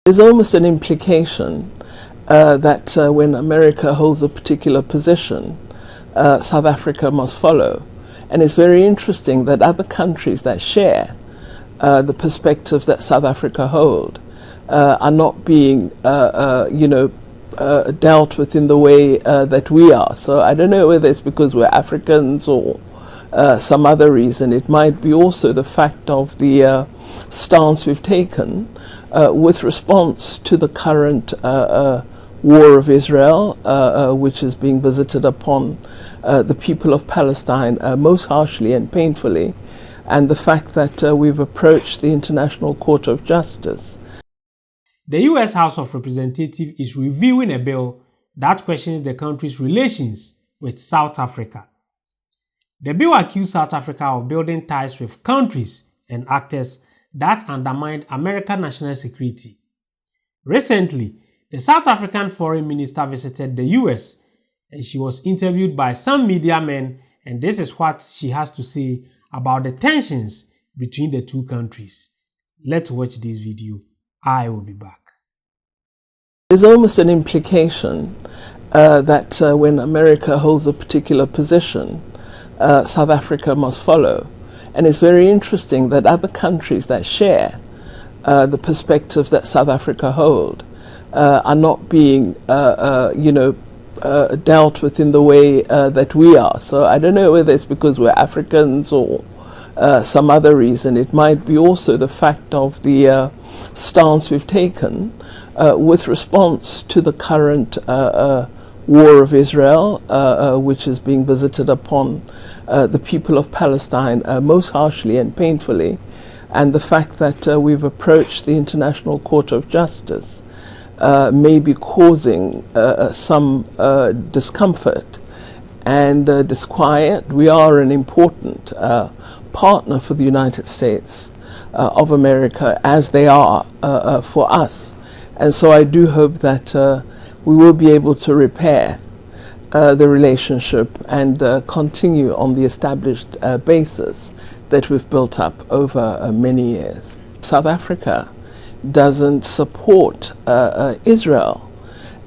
There's almost an implication that when America holds a particular position, South Africa must follow. And it's very interesting that other countries that share the perspectives that South Africa hold are not being, dealt with in the way that we are. So I don't know whether it's because we're Africans or some other reason. It might be also the fact of the stance we've taken with response to the current war of Israel, which is being visited upon the people of Palestine most harshly and painfully, and the fact that we've approached the International Court of Justice. The U.S. House of Representatives is reviewing a bill that questions the country's relations with South Africa. The bill accused South Africa of building ties with countries and actors that undermined American national security. Recently, the South African foreign minister visited the US and she was interviewed by some media men, and this is what she has to say about the tensions between the two countries. Let's watch this video. I will be back. There's almost an implication that when America holds a particular position, South Africa must follow. And it's very interesting that other countries that share the perspectives that South Africa hold are not being, dealt with in the way that we are. So I don't know whether it's because we're Africans or some other reason. It might be also the fact of the stance we've taken with response to the current war of Israel, which is being visited upon the people of Palestine most harshly and painfully, and the fact that we've approached the International Court of Justice may be causing some discomfort and disquiet. We are an important partner for the United States of America, as they are for us. And so I do hope that we will be able to repair the relationship and continue on the established basis that we've built up over many years. South Africa doesn't support Israel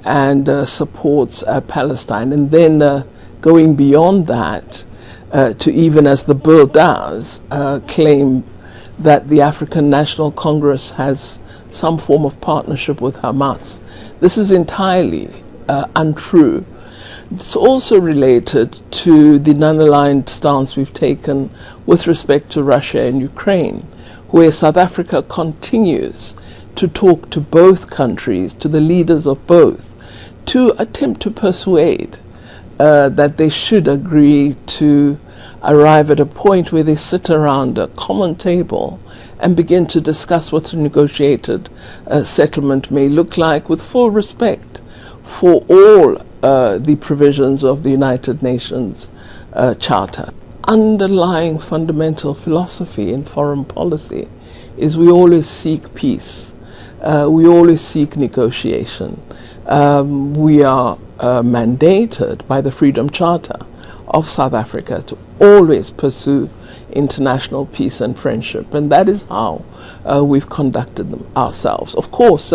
and supports Palestine, and then going beyond that to, even as the bill does, claim that the African National Congress has some form of partnership with Hamas. This is entirely untrue. It's also related to the non-aligned stance we've taken with respect to Russia and Ukraine, where South Africa continues to talk to both countries, to the leaders of both, to attempt to persuade that they should agree to arrive at a point where they sit around a common table and begin to discuss what a negotiated settlement may look like, with full respect for all the provisions of the United Nations Charter. Underlying fundamental philosophy in foreign policy is we always seek peace. We always seek negotiation. We are mandated by the Freedom Charter of South Africa to always pursue international peace and friendship, and that is how we've conducted them ourselves. Of course,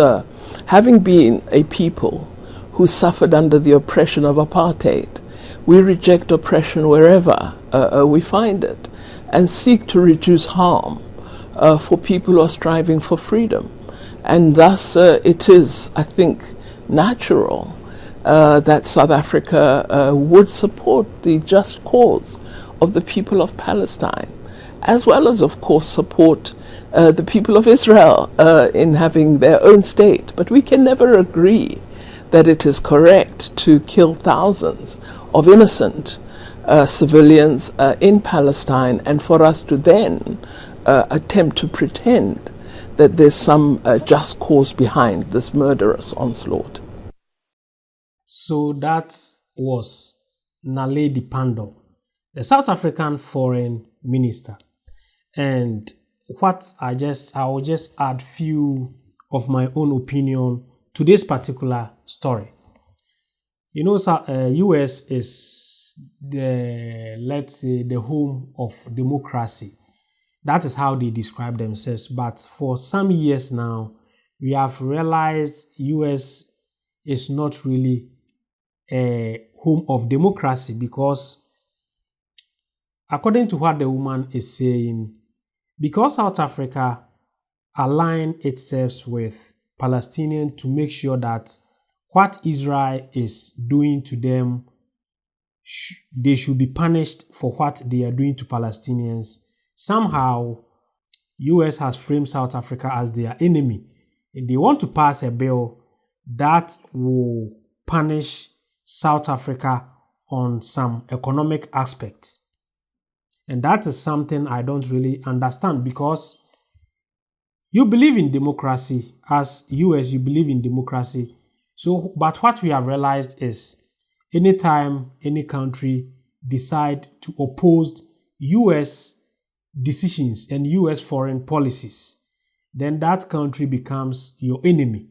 having been a people who suffered under the oppression of apartheid, we reject oppression wherever we find it and seek to reduce harm for people who are striving for freedom. And thus it is, I think, natural that South Africa would support the just cause of the people of Palestine, as well as, of course, support the people of Israel in having their own state. But we can never agree that it is correct to kill thousands of innocent civilians in Palestine, and for us to then attempt to pretend that there's some just cause behind this murderous onslaught. So that was Naledi Pandor, the South African foreign minister. And I will just add few of my own opinion to this particular story. You know, US is the home of democracy. That is how they describe themselves. But for some years now, we have realized US is not really a home of democracy, because according to what the woman is saying, because South Africa aligned itself with Palestinians to make sure that what Israel is doing to them, they should be punished for what they are doing to Palestinians. Somehow, US has framed South Africa as their enemy, and they want to pass a bill that will punish South Africa on some economic aspects. And that is something I don't really understand, because you believe in democracy. As US, you believe in democracy. So, but what we have realized is anytime any country decide to oppose US decisions and US foreign policies, then that country becomes your enemy.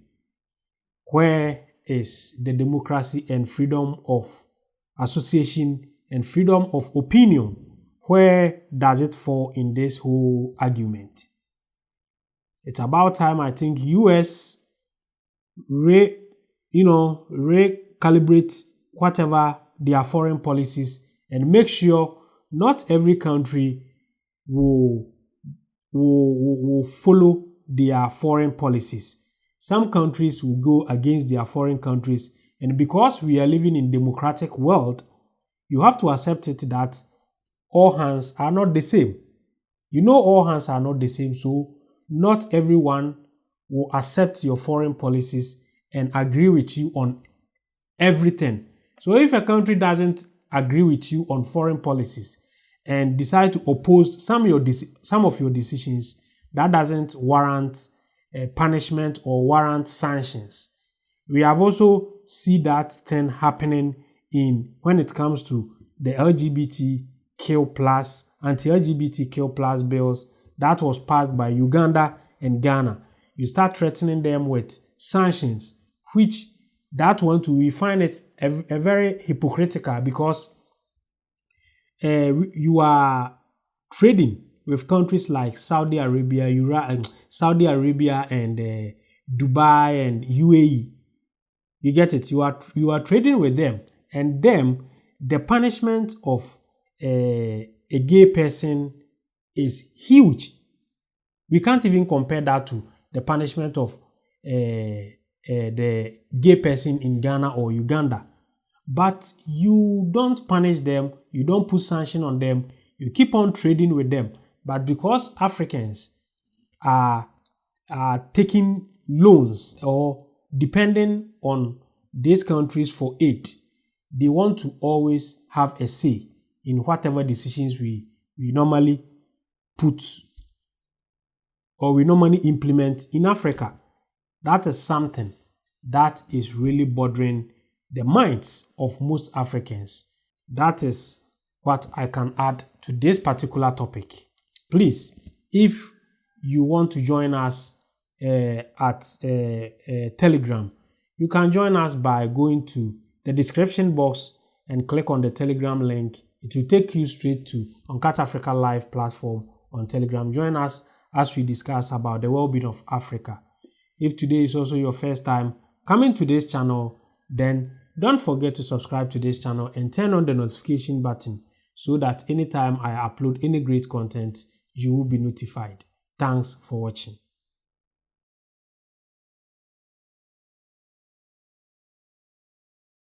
Where is the democracy and freedom of association and freedom of opinion? Where does it fall in this whole argument? It's about time, I think, US recalibrate whatever their foreign policies and make sure not every country will follow their foreign policies. Some countries will go against their foreign countries, and because we are living in a democratic world, you have to accept it that all hands are not the same. You know, all hands are not the same, so not everyone will accept your foreign policies and agree with you on everything. So if a country doesn't agree with you on foreign policies and decide to oppose some of your decisions, that doesn't warrant punishment or warrant sanctions. We have also seen that thing happening when it comes to the LGBTQ+, anti-LGBTQ+ bills that was passed by Uganda and Ghana. You start threatening them with sanctions, which we find it a very hypocritical, because you are trading with countries like Saudi Arabia and Dubai and UAE. You get it? You are trading with them, and them, the punishment of a gay person is huge. We can't even compare that to the punishment of the gay person in Ghana or Uganda. But you don't punish them, you don't put sanction on them, you keep on trading with them. But because Africans are taking loans or depending on these countries for aid, they want to always have a say in whatever decisions we normally put or we normally implement in Africa. That is something that is really bothering the minds of most Africans. That is what I can add to this particular topic. Please, if you want to join us at Telegram, you can join us by going to the description box and click on the Telegram link. It will take you straight to Uncut Africa Live platform on Telegram. Join us as we discuss about the well-being of Africa. If today is also your first time coming to this channel, then don't forget to subscribe to this channel and turn on the notification button so that anytime I upload any great content, you will be notified. Thanks for watching.